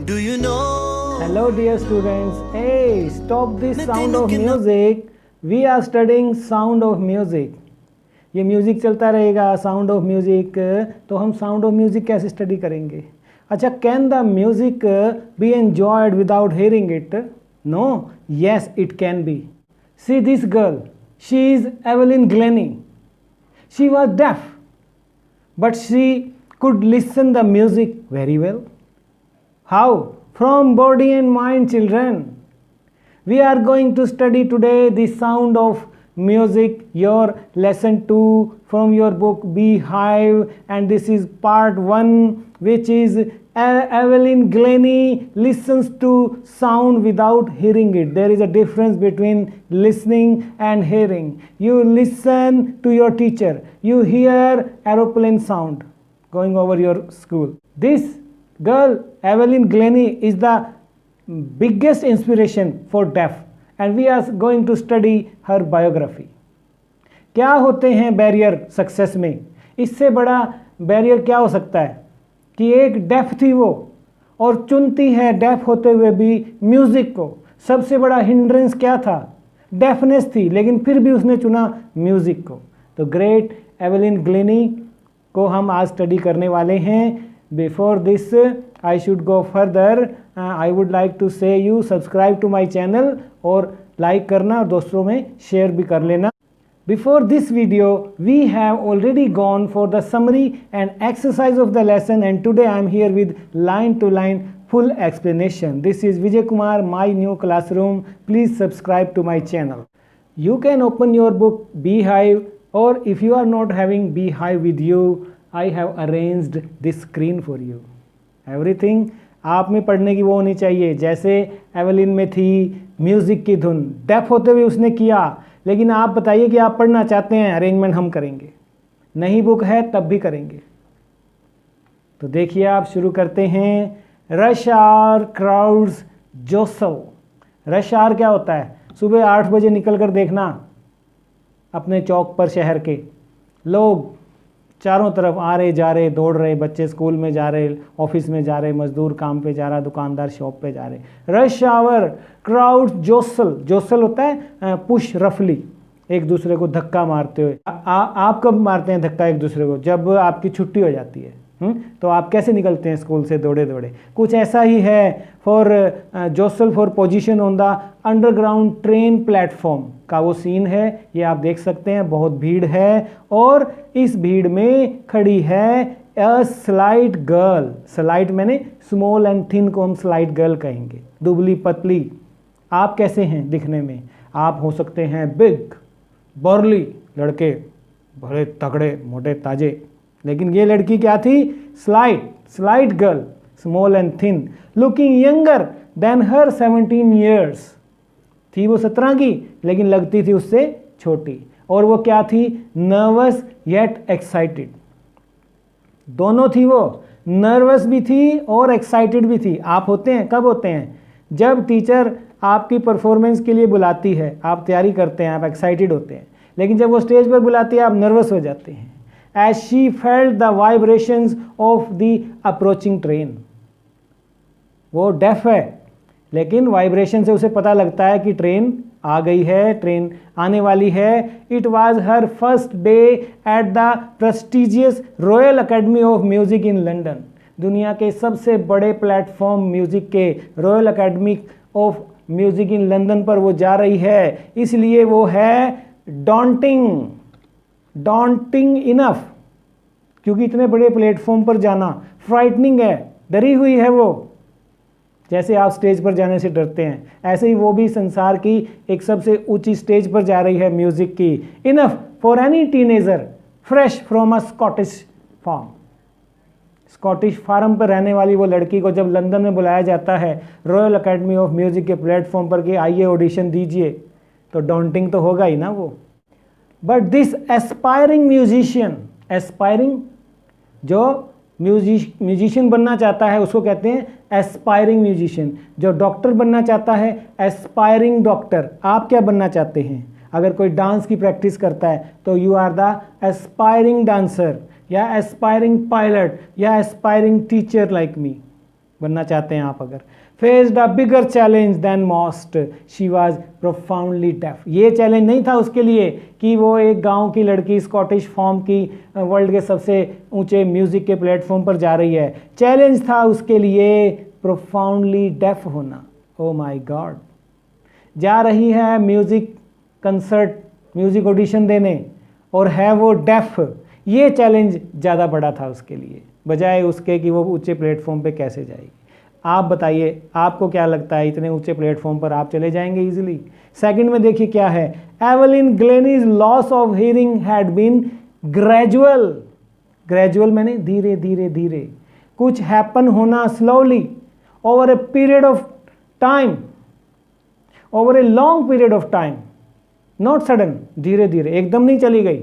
Do you know? Hello dear students. Hey, stop this sound of music. We are studying sound of music. ये music चलता रहेगा, sound of music. तो हम sound of music कैसे study करेंगे? अच्छा, can the music be enjoyed without hearing it? No. Yes, it can be. See this girl. She is Evelyn Glennie. She was deaf, but she could listen the music very well. How? From body and mind, children. We are going to study today the sound of music, your lesson 2 from your book Beehive, and this is part 1, which is Evelyn Glennie listens to sound without hearing it. There is a difference between listening and hearing. You listen to your teacher. You hear aeroplane sound going over your school. This girl, Evelyn Glennie, is the biggest inspiration for deaf, and we are going to study her biography. क्या होते हैं barrier success में? इससे बड़ा barrier क्या हो सकता है कि एक डेफ थी वो और चुनती है डेफ होते हुए भी म्यूज़िक को. सबसे बड़ा हिंड्रेंस क्या था? डेफनेस थी, लेकिन फिर भी उसने चुना म्यूज़िक को. तो ग्रेट एवेलिन ग्लेनी को हम आज स्टडी करने वाले हैं. Before this I should go further. I would like to say you subscribe to my channel और लाइक करना और दोस्तों में शेयर भी कर लेना. Before this video, we have already gone for the summary and exercise of the lesson, and today I am here with line to line full explanation. This is Vijay Kumar, my new classroom. Please subscribe to my channel. You can open your book Beehive, or if you are not having Beehive with you, I have arranged this screen for you. Everything आप में पढ़ने की वो होनी चाहिए जैसे Evelyn में थी, म्यूज़िक की धुन. डेफ होते हुए उसने किया, लेकिन आप बताइए कि आप पढ़ना चाहते हैं, अरेंजमेंट हम करेंगे. नहीं बुक है तब भी करेंगे. तो देखिए, आप शुरू करते हैं. Rush hour crowds jostle. Rush hour क्या होता है? सुबह 8 बजे निकल कर देखना अपने चौक पर शहर के लोग चारों तरफ आ रहे जा रहे, दौड़ रहे. बच्चे स्कूल में जा रहे, ऑफिस में जा रहे, मजदूर काम पे जा रहा, दुकानदार शॉप पे जा रहे. Rush hour crowd jostle. Jostle होता है पुश रफली, एक दूसरे को धक्का मारते हुए. आप कब मारते हैं धक्का एक दूसरे को? जब आपकी छुट्टी हो जाती है. तो आप कैसे निकलते हैं स्कूल से? दौड़े दौड़े. कुछ ऐसा ही है. For jostle for position on the underground train platform का वो सीन है. ये आप देख सकते हैं. बहुत भीड़ है और इस भीड़ में खड़ी है अ स्लाइट गर्ल. स्लाइट मैंने स्मॉल एंड थिन को हम स्लाइट गर्ल कहेंगे. दुबली पतली. आप कैसे हैं दिखने में? आप हो सकते हैं बिग बर्ली लड़के, बड़े तगड़े मोटे ताजे. लेकिन ये लड़की क्या थी? Slight girl, small and thin, looking younger than her 17 years. थी वो 17 की, लेकिन लगती थी उससे छोटी. और वो क्या थी? Nervous yet excited. दोनों थी वो. नर्वस भी थी और एक्साइटेड भी थी. आप होते हैं, कब होते हैं? जब टीचर आपकी परफॉर्मेंस के लिए बुलाती है, आप तैयारी करते हैं, आप एक्साइटेड होते हैं. लेकिन जब वो स्टेज पर बुलाती है, आप नर्वस हो जाते हैं. As she felt the vibrations of the approaching train. वो डेफ है, लेकिन वाइब्रेशन से उसे पता लगता है कि ट्रेन आ गई है, ट्रेन आने वाली है. It was her first day at the prestigious royal Academy of music in London. दुनिया के सबसे बड़े प्लेटफॉर्म म्यूज़िक के royal Academy of music in London पर वो जा रही है. इसलिए वो है डॉन्टिंग इनफ, क्योंकि इतने बड़े प्लेटफॉर्म पर जाना फ्राइटनिंग है. डरी हुई है वो. जैसे आप स्टेज पर जाने से डरते हैं, ऐसे ही वो भी संसार की एक सबसे ऊंची स्टेज पर जा रही है म्यूज़िक की. Enough for any teenager fresh from a Scottish farm. Scottish farm पर रहने वाली वो लड़की को जब लंदन में बुलाया जाता है रॉयल अकेडमी ऑफ म्यूज़िक के प्लेटफॉर्म पर कि आइए ऑडिशन दीजिए, तो डॉन्टिंग तो होगा ही ना वो. But this aspiring musician, aspiring जो म्यूजिशियन बनना चाहता है उसको कहते हैं एस्पायरिंग म्यूजिशियन. जो डॉक्टर बनना चाहता है एस्पायरिंग डॉक्टर. आप क्या बनना चाहते हैं? अगर कोई डांस की प्रैक्टिस करता है तो you are the aspiring dancer, या एस्पायरिंग पायलट, या एस्पायरिंग टीचर लाइक मी. बनना चाहते हैं आप अगर। Faced a bigger challenge than most, she was profoundly deaf. ये चैलेंज नहीं था उसके लिए कि वो एक गांव की लड़की स्कॉटिश फॉर्म की वर्ल्ड के सबसे ऊंचे म्यूजिक के प्लेटफॉर्म पर जा रही है। चैलेंज था उसके लिए प्रोफाउंडली डेफ होना। ओ माय गॉड, जा रही है म्यूजिक कंसर्ट, म्यूजिक ऑडिशन देने, और है वो डेफ। ये चैलेंज ज़्यादा बड़ा था उसके लिए, बजाय उसके कि वो ऊंचे प्लेटफॉर्म पे कैसे जाएगी। आप बताइए, आपको क्या लगता है इतने ऊंचे प्लेटफॉर्म पर आप चले जाएंगे इजीली? सेकंड में देखिए क्या है, Evelyn Glennie's loss of hearing had been gradual. Gradual मैंने धीरे धीरे धीरे, कुछ हैपन होना slowly, over a period of time, over a long period of time, not sudden, धीरे धीरे, एकदम नहीं चली गई।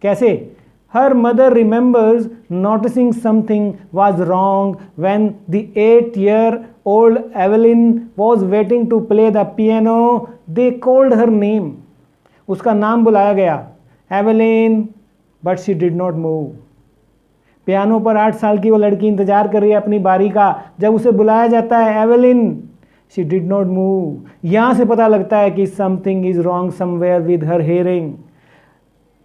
कैसे? Her mother remembers noticing something was wrong when the 8-year-old Evelyn was waiting to play the piano. They called her name. उसका नाम बुलाया गया, Evelyn, but she did not move. Piano पर 8 साल की वो लड़की इंतजार कर रही है अपनी बारी का। जब उसे बुलाया जाता है Evelyn, she did not move। यहाँ से पता लगता है कि something is wrong somewhere with her hearing।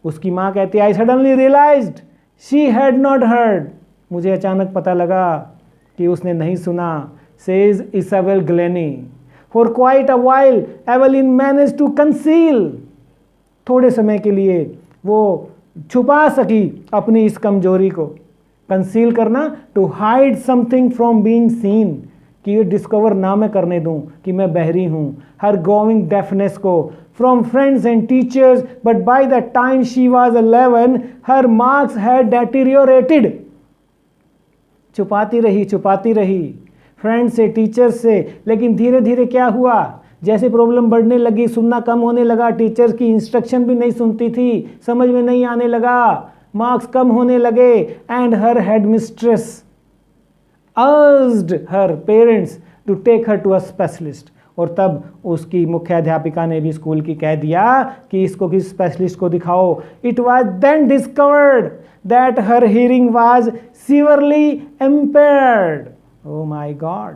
उसकी माँ कहती है, I suddenly realised she had not heard. मुझे अचानक पता लगा कि उसने नहीं सुना। Says Isabel Glennie. For quite a while Evelyn manage to conceal. थोड़े समय के लिए वो छुपा सकी अपनी इस कमजोरी को। कंसील करना, to hide something from being seen, कि ये डिस्कवर ना मैं करने दूं कि मैं बहरी हूँ। हर ग्रोइंग डेफनेस को from friends and teachers, but by the time she was 11, her marks had deteriorated. छुपाती रही फ्रेंड्स से, टीचर्स से, लेकिन धीरे धीरे क्या हुआ, जैसे प्रॉब्लम बढ़ने लगी, सुनना कम होने लगा, टीचर्स की इंस्ट्रक्शन भी नहीं सुनती थी, समझ में नहीं आने लगा, मार्क्स कम होने लगे। And her head mistress urged her parents to take her to a specialist। और तब उसकी मुख्य अध्यापिका ने भी स्कूल की कह दिया कि इसको किसी स्पेशलिस्ट को दिखाओ। It was then discovered that her hearing was severely impaired. Oh my God,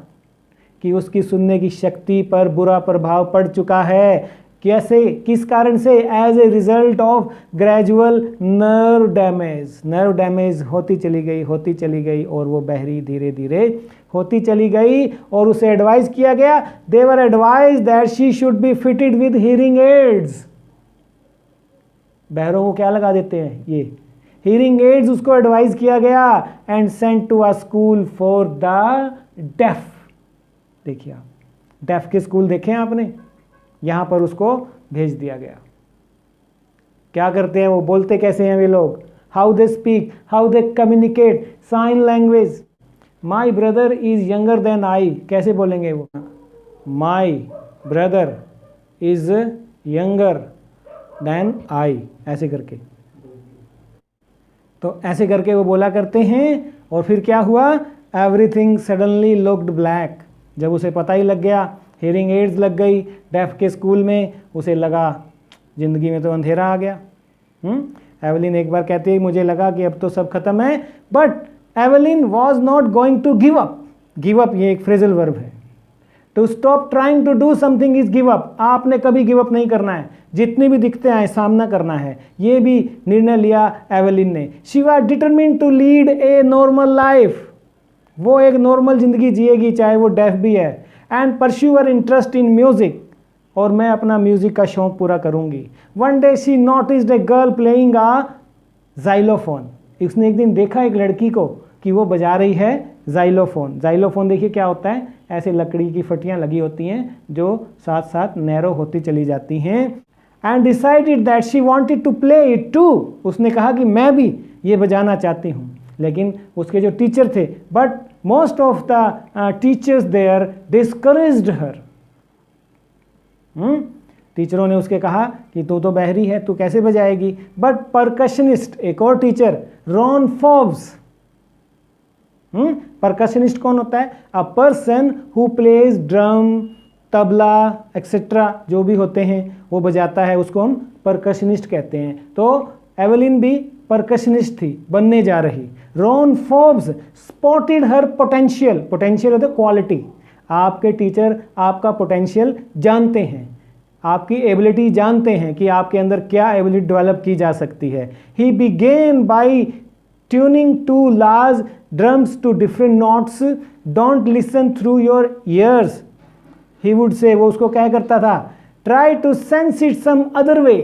कि उसकी सुनने की शक्ति पर बुरा प्रभाव पड़ चुका है। कैसे, किस कारण से? As a result of gradual nerve damage. Nerve damage होती चली गई और वो बहरी धीरे धीरे होती चली गई। और उसे एडवाइस किया गया, they were advise that she should be fitted with hearing aids. बहरों को क्या लगा देते हैं ये हियरिंग एड्स, उसको एडवाइस किया गया। And sent to a school for the deaf. देखिए आप, डेफ के स्कूल देखे हैं आपने, यहाँ पर उसको भेज दिया गया। क्या करते हैं वो, बोलते कैसे हैं वे लोग, how they speak, how they communicate, sign language. My brother is younger than I, कैसे बोलेंगे वो, my brother is younger than I, ऐसे करके। तो ऐसे करके वो बोला करते हैं। और फिर क्या हुआ, एवरीथिंग सडनली लुक्ड ब्लैक। जब उसे पता ही लग गया, हियरिंग एड्स लग गई डेफ के स्कूल में, उसे लगा ज़िंदगी में तो अंधेरा आ गया। एवेलिन एक बार कहती है, मुझे लगा कि अब तो सब खत्म है। But Evelyn was not going to give up. Give up ये एक फ्रेजल वर्ब है। To stop trying to do something is give up. आपने कभी गिव अप नहीं करना है, जितनी भी दिक्कतें आए सामना करना है। ये भी निर्णय लिया एवेलिन ने। She was determined to lead a normal life. वो एक नॉर्मल जिंदगी जिएगी चाहे वो डेफ भी है। And pursue her interest in music, और मैं अपना म्यूजिक का शौक पूरा करूंगी। One day she noticed a girl playing a xylophone. उसने एक दिन देखा एक लड़की को कि वो बजा रही है जाइलोफोन। जाइलोफोन देखिए क्या होता है, ऐसे लकड़ी की फटियां लगी होती हैं जो साथ साथ नैरो होती चली जाती हैं। And decided that she wanted to play it too. उसने कहा कि मैं भी ये बजाना चाहती हूँ। लेकिन उसके जो टीचर थे, but most of the teachers there discouraged her. टीचरों ने उसके कहा कि तू तो बहरी है, तू कैसे बजाएगी। बट परकशनिस्ट, एक और टीचर, रॉन फोर्ब्स। परकशनिस्ट कौन होता है? A person who plays drum, tabla etcetera जो भी होते हैं वो बजाता है, उसको हम परकशनिस्ट कहते हैं। तो एवेलिन भी परकशनिस्ट थी, बनने जा रही। रॉन फोर्ब्स स्पॉटेड हर पोटेंशियल, पोटेंशियल होता है क्वालिटी। आपके टीचर आपका पोटेंशियल जानते हैं, आपकी एबिलिटी जानते हैं कि आपके अंदर क्या एबिलिटी डेवलप की जा सकती है। He began by tuning two large drums to different notes, don't listen through your ears. He would say, वो उसको क्या करता था, try to sense it some other way,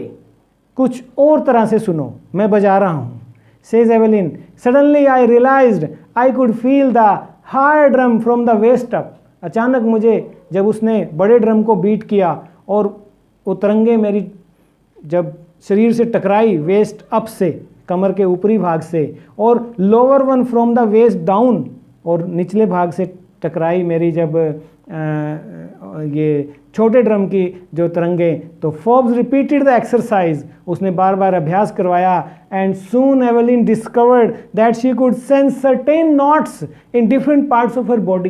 कुछ और तरह से सुनो, मैं बजा रहा हूँ। Says Evelyn, suddenly I realised I could feel the higher drum from the waist up. अचानक मुझे जब उसने बड़े ड्रम को बीट किया और वो तरंगे मेरी जब शरीर से टकराई वेस्ट अप से, कमर के ऊपरी भाग से, और lower one from the waist down, और निचले भाग से टकराई मेरी जब ये छोटे ड्रम की जो तरंगे, तो फोर्ब्स रिपीटेड द एक्सरसाइज, उसने बार बार अभ्यास करवाया। And soon Evelyn discovered that she could sense certain notes in different parts of her body,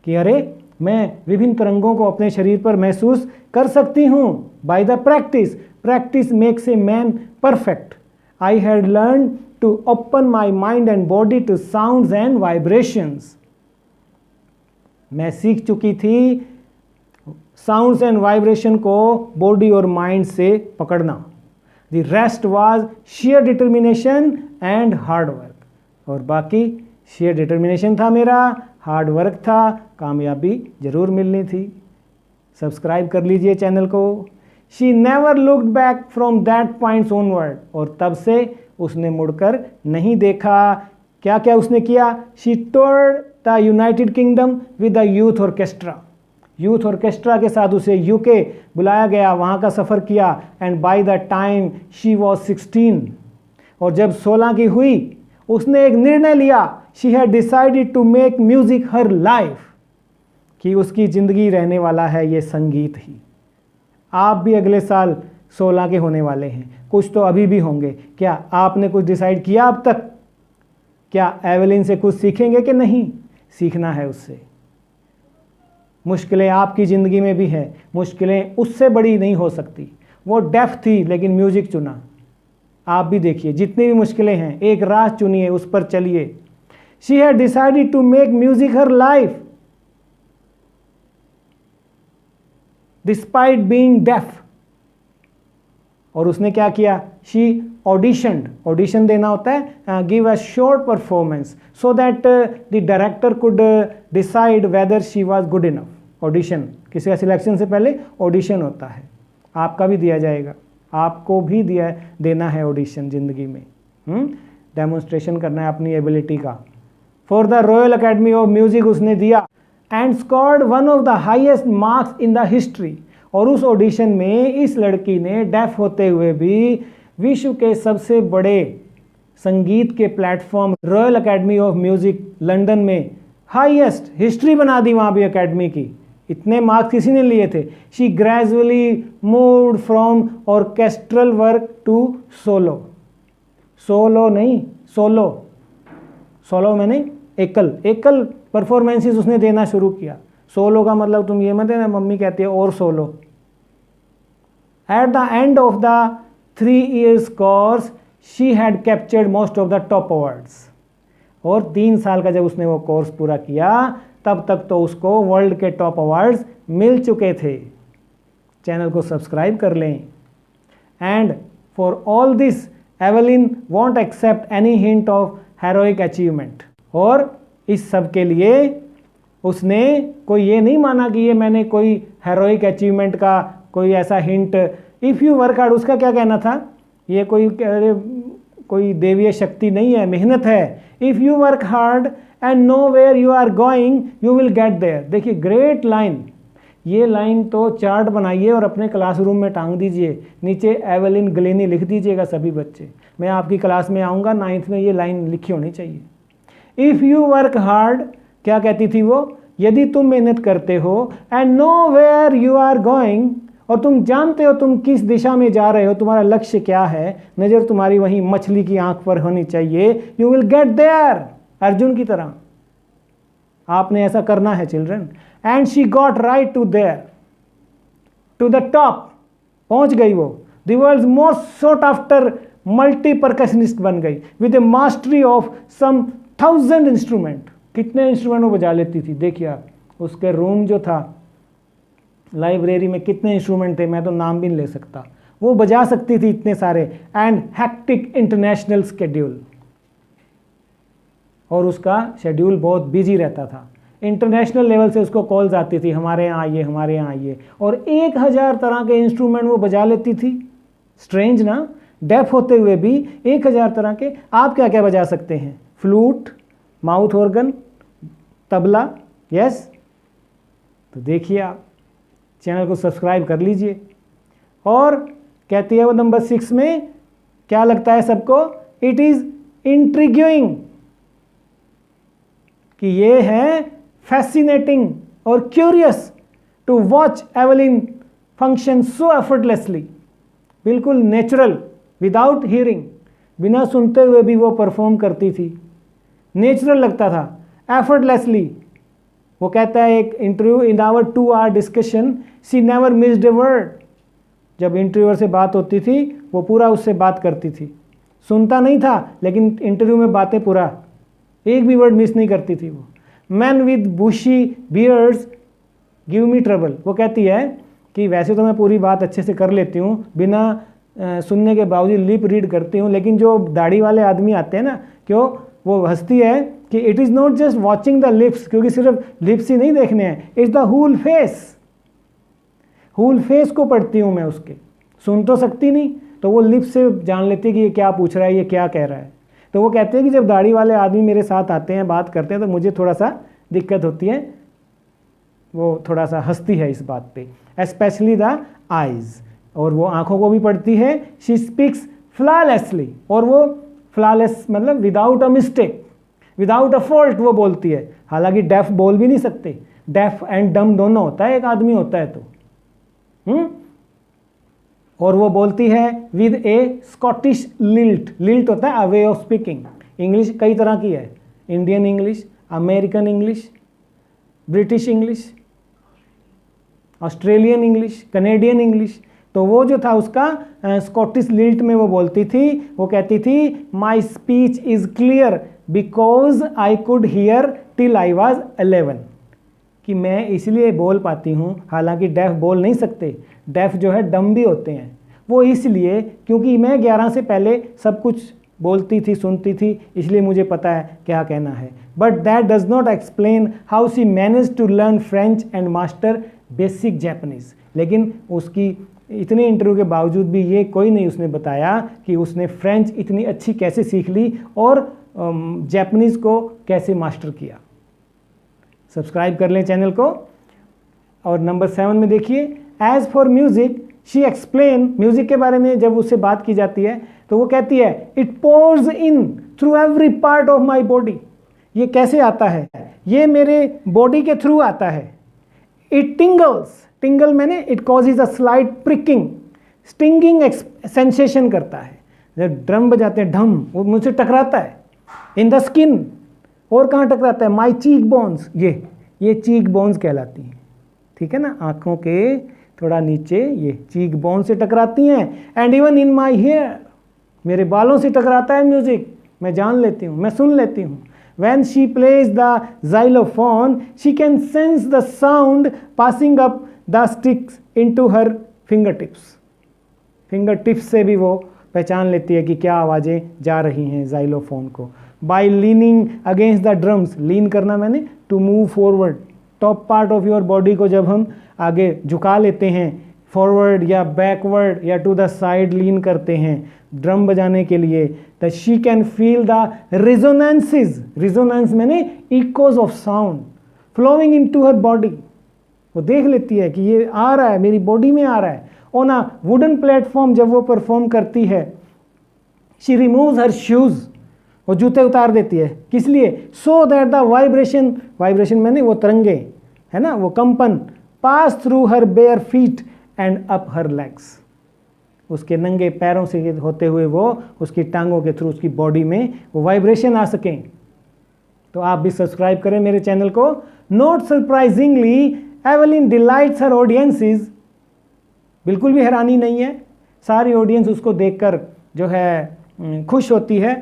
कि अरे मैं विभिन्न तरंगों को अपने शरीर पर महसूस कर सकती हूँ। By the practice, practice makes a man perfect. I had learn to open my mind and body to sounds and vibrations. मैं सीख चुकी थी साउंड्स एंड वाइब्रेशन को बॉडी और माइंड से पकड़ना। The rest was sheer determination and hard work. और बाकी शेयर डिटर्मिनेशन था मेरा, हार्ड वर्क था, कामयाबी जरूर मिलनी थी। सब्सक्राइब कर लीजिए चैनल को। She never looked back from that points onward, और तब से उसने मुड़कर नहीं देखा। क्या क्या उसने किया? She toured the United Kingdom with the youth orchestra. Youth orchestra के साथ उसे यूके बुलाया गया, वहाँ का सफ़र किया। And by the time she was 16, और जब 16 की हुई उसने एक निर्णय लिया। She had decided to make music her life, कि उसकी ज़िंदगी रहने वाला है ये संगीत ही। आप भी अगले साल 16 के होने वाले हैं, कुछ तो अभी भी होंगे। क्या आपने कुछ डिसाइड किया अब तक? क्या एवेलिन से कुछ सीखेंगे कि नहीं? सीखना है उससे। मुश्किलें आपकी ज़िंदगी में भी हैं, मुश्किलें उससे बड़ी नहीं हो सकती। वो डेफ थी लेकिन म्यूज़िक चुना। आप भी देखिए, जितनी भी मुश्किलें हैं, एक राह चुनिए, उस पर चलिए। She had decided to make music her life despite being deaf. और उसने क्या किया? शी ऑडिशनड, ऑडिशन देना होता है, give a short performance so that the director could decide whether she was good enough. Audition, किसी का सिलेक्शन से पहले ऑडिशन होता है, आपका भी दिया जाएगा, आपको भी देना है ऑडिशन ज़िंदगी में। डेमोन्स्ट्रेशन करना है अपनी एबिलिटी का। For the royal Academy of music उसने दिया and scored one of the highest marks in the history. और उस ऑडिशन में इस लड़की ने डेफ होते हुए भी विश्व के सबसे बड़े संगीत के platform royal Academy of Music London में हाईएस्ट हिस्ट्री बना दी वहाँ भी अकेडमी की। इतने मार्क्स किसी ने लिए थे। She gradually moved from orchestral work to solo. Solo नहीं, सोलो, सोलो मैंने एकल, एकल परफॉर्मेंसेस उसने देना शुरू किया। सोलो का मतलब तुम ये मत है ना, मम्मी कहती है और solo. At the end of the 3 years course she had captured most of the top awards. और 3 साल का जब उसने वो कोर्स पूरा किया, तब तक तो उसको वर्ल्ड के टॉप अवार्ड्स मिल चुके थे। चैनल को सब्सक्राइब कर लें। And for all this Evelyn won't accept any hint of heroic achievement. और इस सब के लिए उसने कोई ये नहीं माना कि ये मैंने कोई हेरोइक अचीवमेंट का कोई ऐसा hint. If you work hard, उसका क्या कहना था? ये कोई देवीय शक्ति नहीं है, मेहनत है। If you work hard and know where you are going you will get there. देखिए, ग्रेट लाइन। ये लाइन तो चार्ट बनाइए और अपने क्लासरूम में टांग दीजिए, नीचे एवेलिन ग्लेनी लिख दीजिएगा सभी बच्चे। मैं आपकी क्लास में आऊँगा 9th में, ये लाइन लिखी होनी चाहिए। इफ़ यू वर्क हार्ड, क्या कहती थी वो? यदि तुम मेहनत करते हो, and know where you are going, और तुम जानते हो तुम किस दिशा में जा रहे हो, तुम्हारा लक्ष्य क्या है, नज़र तुम्हारी वहीं मछली की आंख पर होनी चाहिए, you will get there. Arjun की तरह आपने ऐसा करना है children. And she got right to there, to the top, पहुंच गई वो। The world's most sought after multi percussionist बन गई with a mastery of some 1000 instrument. कितने इंस्ट्रूमेंट वो बजा लेती थी, देखिए आप, उसके रूम जो था लाइब्रेरी में कितने इंस्ट्रूमेंट थे, मैं तो नाम भी नहीं ले सकता, वो बजा सकती थी इतने सारे। एंड हैक्टिक इंटरनेशनल शेड्यूल, और उसका शेड्यूल बहुत बिजी रहता था, इंटरनेशनल लेवल से उसको कॉल्स आती थी, हमारे यहाँ आइए, हमारे यहाँ आइए, और 1000 तरह के इंस्ट्रूमेंट वो बजा लेती थी। स्ट्रेंज ना, डेफ होते हुए भी 1000 तरह के। आप क्या क्या बजा सकते हैं? Flute, mouth organ, tabla, yes. तो देखिए आप, चैनल को सब्सक्राइब कर लीजिए। और कहती है वो नंबर 6 में, क्या लगता है सबको? इट इज इंट्रिग्यूइंग, कि ये है फैसिनेटिंग और curious to watch Evelyn function so effortlessly, बिल्कुल नेचुरल, विदाउट हियरिंग, बिना सुनते हुए भी वो परफॉर्म करती थी, नेचुरल लगता था, एफर्टलेसली। वो कहता है एक interview, in our 2 hour discussion she never missed a word. जब इंटरव्यूअर से बात होती थी वो पूरा उससे बात करती थी, सुनता नहीं था लेकिन इंटरव्यू में बातें पूरा, एक भी वर्ड मिस नहीं करती थी वो। Man with bushy beards give me trouble, वो कहती है कि वैसे तो मैं पूरी बात अच्छे से कर लेती हूँ, बिना सुनने के बावजूद लिप रीड करती हूँ, लेकिन जो दाढ़ी वाले आदमी आते हैं ना, क्यों, वो हंसती है कि it is not just watching the lips, क्योंकि सिर्फ लिप्स ही नहीं देखने हैं, it's the whole face, whole face को पढ़ती हूँ मैं उसके, सुन तो सकती नहीं, तो वो लिप्स से जान लेती है कि ये क्या पूछ रहा है, ये क्या कह रहा है। तो वो कहते हैं कि जब दाढ़ी वाले आदमी मेरे साथ आते हैं, बात करते हैं, तो मुझे थोड़ा सा दिक्कत होती है, वो थोड़ा सा हंसती है इस बात पे, स्पेशली द आइज़, और वो आंखों को भी पढ़ती है। शी स्पीक्स फ्लॉलेसली, और वो फ्लॉलेस मतलब without a mistake, without a fault वो बोलती है। हालांकि डेफ बोल भी नहीं सकते, डेफ एंड डम दोनों होता है, एक आदमी होता है तो और वो बोलती है with A Scottish lilt, lilt होता है अ वे ऑफ स्पीकिंग। इंग्लिश कई तरह की है, Indian English, American English, British English, Australian English, Canadian English. तो वो जो था उसका स्कॉटिश लिल्ट में वो बोलती थी, वो कहती थी my speech is clear because I could hear till I was 11, कि मैं इसलिए बोल पाती हूँ, हालांकि डेफ बोल नहीं सकते, डेफ जो है डम भी होते हैं, वो इसलिए क्योंकि मैं 11 से पहले सब कुछ बोलती थी, सुनती थी, इसलिए मुझे पता है क्या कहना है। But that does not explain how she manage to learn French and master basic Japanese. लेकिन उसकी इतने इंटरव्यू के बावजूद भी ये कोई नहीं उसने बताया कि उसने फ्रेंच इतनी अच्छी कैसे सीख ली और जैपनीज़ को कैसे मास्टर किया। सब्सक्राइब कर लें चैनल को। और नंबर 7 में देखिए, as for music she explain, music के बारे में जब उससे बात की जाती है तो वो कहती है it pores in through every part of my body. ये कैसे आता है? ये मेरे बॉडी के थ्रू आता है। इट टिंगल्स, टिंगल मैंने it causes a slight pricking, stinging sensation करता है। जब ड्रम बजाते हैं ढम, वो मुझसे टकराता है इन द स्किन। और कहाँ टकराता है? माई चीक बोन्स, ये चीक बोन्स कहलाती हैं, ठीक है ना, आँखों के थोड़ा नीचे ये चीक बोन से टकराती हैं। And even in my hair, मेरे बालों से टकराता है म्यूज़िक, मैं जान लेती हूँ, मैं सुन लेती हूँ। When she plays the xylophone, she can sense the sound passing up the sticks into her fingertips. Fingertips से भी वो पहचान लेती है कि क्या आवाज़ें जा रही हैं xylophone को। By leaning against the drums, lean करना मैंने to move forward, top part of your body को जब हम आगे झुका लेते हैं, फॉरवर्ड या बैकवर्ड या टू द साइड लीन करते हैं ड्रम बजाने के लिए, the she can feel the resonances, resonance मैंने echoes of sound flowing into her body. वो देख लेती है कि ये आ रहा है, मेरी बॉडी में आ रहा है। ऑन अ वुडन प्लेटफॉर्म जब वो परफॉर्म करती है, शी रिमूव्स हर शूज़, वो जूते उतार देती है, किस लिए? So that the vibration, vibration मैंने वो तरंगे है ना, वो कंपन, pass through her bare feet and up her legs, उसके नंगे पैरों से होते हुए वो उसकी टांगों के थ्रू उसकी बॉडी में वो वाइब्रेशन आ सकें। तो आप भी सब्सक्राइब करें मेरे चैनल को। Not surprisingly Evelyn delights her audiences, बिल्कुल भी हैरानी नहीं है, सारी ऑडियंस उसको देखकर जो है खुश होती है,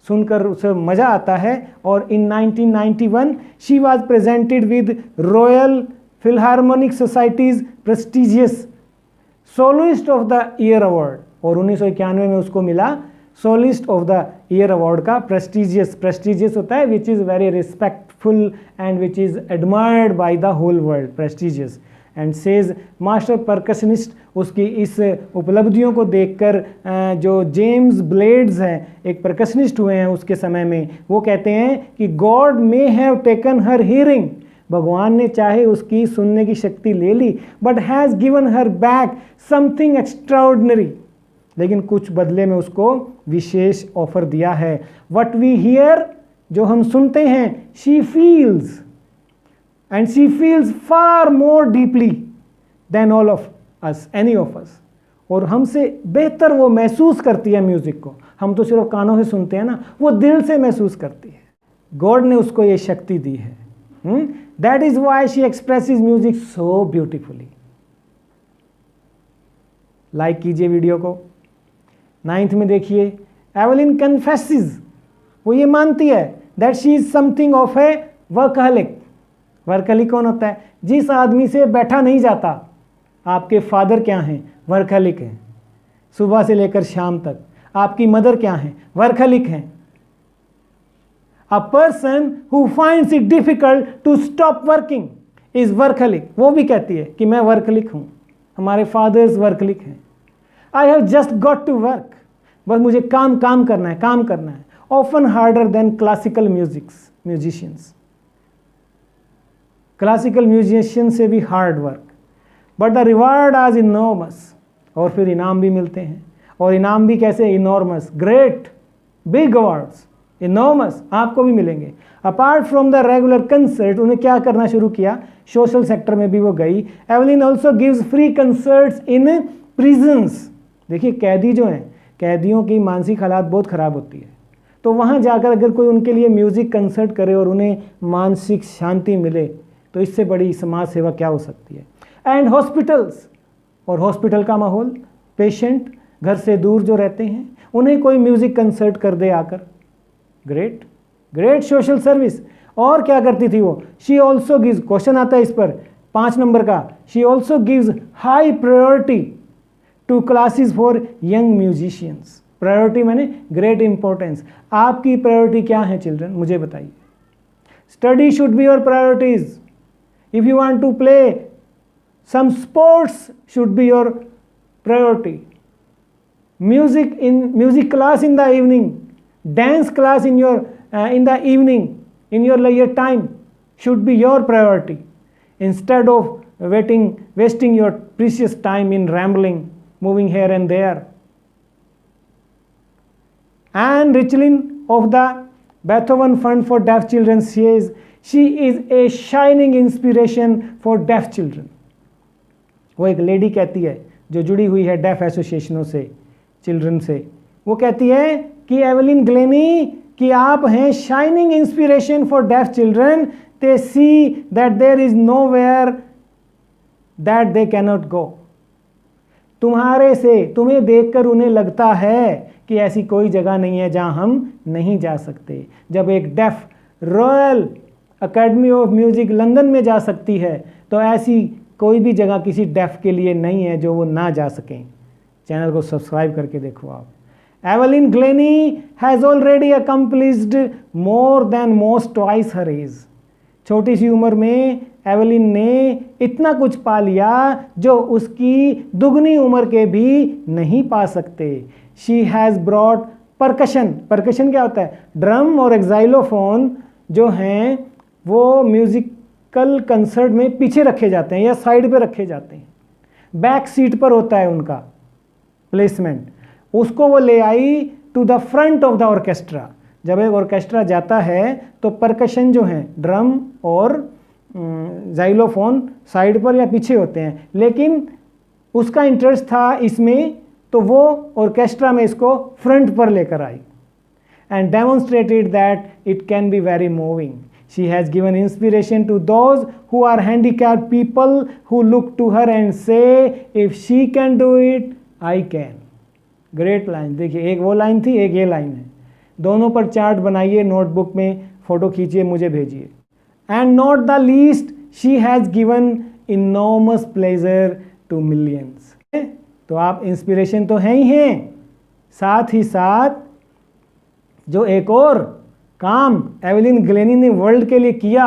सुनकर उसे मज़ा आता है। और in 1991 she was presented with Royal Philharmonic Society's prestigious soloist of the year award, और 1991 में उसको मिला soloist of the year award का। प्रेस्टिजियस होता है which is very respectful and which is admired by the whole world, prestigious. And says master percussionist, उसकी इस उपलब्धियों को देखकर जो जेम्स ब्लेड्स हैं, एक परकशनिस्ट हुए हैं उसके समय में, वो कहते हैं कि God may have taken her hearing, भगवान ने चाहे उसकी सुनने की शक्ति ले ली, but has given her back something extraordinary, लेकिन कुछ बदले में उसको विशेष ऑफर दिया है। वट वी हियर, जो हम सुनते हैं, she feels, and she feels far more deeply than all of us, any of us, और हमसे बेहतर वो महसूस करती है म्यूज़िक को। हम तो सिर्फ कानों से सुनते हैं ना, वो दिल से महसूस करती है। गॉड ने उसको ये शक्ति दी है। That is why she expresses music so beautifully. Like कीजिए वीडियो को। 9th में देखिए, एवलिन कन्फेसेस, वो ये मानती है that she is something of a workaholic. Workaholic कौन होता है? जिस आदमी से बैठा नहीं जाता। आपके फादर क्या हैं? वर्कहलिक हैं, सुबह से लेकर शाम तक। आपकी मदर क्या हैं? वर्कहलिक हैं। A person who finds it difficult to stop working is workaholic। वो भी कहती है कि मैं वर्कहलिक हूँ। हमारे फादर्स वर्कहलिक हैं। I have just got to work, बस मुझे काम करना है, काम करना है। Often harder than classical musicians। Classical musician से भी hard work, but the reward आज इनॉर्मस, और फिर इनाम भी मिलते हैं। और इनाम भी कैसे? Enormous, great, big awards, enormous आपको भी मिलेंगे। Apart from the regular concert, उन्हें क्या करना शुरू किया? सोशल सेक्टर में भी वो गई। Evelyn also gives free concerts in prisons. देखिए कैदी जो हैं, कैदियों की मानसिक हालात बहुत ख़राब होती है, तो वहाँ जाकर अगर कोई उनके लिए म्यूज़िक कंसर्ट करे और उन्हें मानसिक शांति मिले, तो इससे बड़ी समाज सेवा क्या हो सकती है। एंड हॉस्पिटल्स, और हॉस्पिटल का माहौल, पेशेंट घर से दूर जो रहते हैं, उन्हें कोई म्यूज़िक कंसर्ट कर दे आकर, ग्रेट, ग्रेट सोशल सर्विस। और क्या करती थी वो? शी ऑल्सो गिव्स, क्वेश्चन आता है इस पर 5 नंबर का, she also gives high priority to classes for young musicians. Priority मैंने ग्रेट इंपॉर्टेंस। आपकी प्रायोरिटी क्या है चिल्ड्रन, मुझे बताइए। Study should be your priorities. If you want to play some sports should be your priority. Music class in the evening, dance class in the evening, in your leisure time should be your priority, instead of wasting your precious time in rambling, moving here and there. Anne Richlin of the Beethoven Fund for Deaf Children says she is a shining inspiration for deaf children। वो एक lady कहती है जो जुड़ी हुई है def एसोसिएशनों से, children से। वो कहती है कि एवलिन ग्लेनी कि आप हैं shining inspiration for deaf children. They see that there is nowhere that they cannot go. तुम्हें देखकर उन्हें लगता है कि ऐसी कोई जगह नहीं है जहां हम नहीं जा सकते। जब एक deaf Royal Academy of Music London में जा सकती है, तो ऐसी कोई भी जगह किसी डेफ के लिए नहीं है जो वो ना जा सकें। चैनल को सब्सक्राइब करके देखो आप। Evelyn Glennie has already accomplished more than most twice her age. छोटी सी उम्र में एवलिन ने इतना कुछ पा लिया जो उसकी दुगनी उम्र के भी नहीं पा सकते। She has brought percussion. Percussion क्या होता है? ड्रम और एक्साइलोफोन जो हैं वो म्यूज़िकल कंसर्ट में पीछे रखे जाते हैं या साइड पे रखे जाते हैं, बैक सीट पर होता है उनका प्लेसमेंट। उसको वो ले आई to the front of the orchestra. जब एक ऑर्केस्ट्रा जाता है तो परकशन जो हैं, ड्रम और जाइलोफोन साइड पर या पीछे होते हैं, लेकिन उसका इंटरेस्ट था इसमें, तो वो ऑर्केस्ट्रा में इसको फ्रंट पर लेकर आई and demonstrated that it can be very moving. She has given inspiration to those who are handicapped people who look to her and say, if she can do it, I can। Great line. देखिए एक वो line थी, एक ये line है, दोनों पर chart बनाइए, नोटबुक में फ़ोटो खींचिए, मुझे भेजिए। And not the least she has given enormous pleasure to millions. तो आप इंस्पिरेशन तो हैं ही हैं, साथ ही साथ जो एक और काम एवेलिन ग्लेनी ने वर्ल्ड के लिए किया,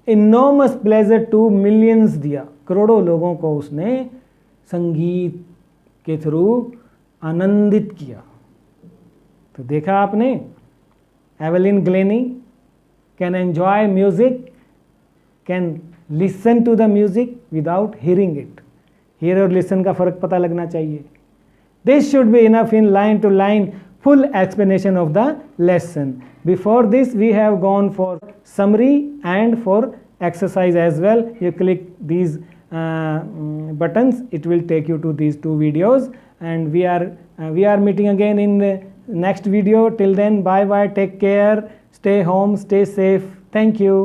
इनॉर्मस प्लेजर टू मिलियंस दिया, करोड़ों लोगों को उसने संगीत के थ्रू आनंदित किया। तो देखा आपने, Evelyn Glennie can enjoy music, can listen to the music without hearing it. Hear और लिसन का फर्क पता लगना चाहिए। This should be enough in line to line full explanation of the lesson. Before this we have gone for summary and for exercise as well. You click these buttons, it will take you to these two videos, and we are meeting again in the next video. Till then, bye bye, take care, stay home, stay safe. Thank you.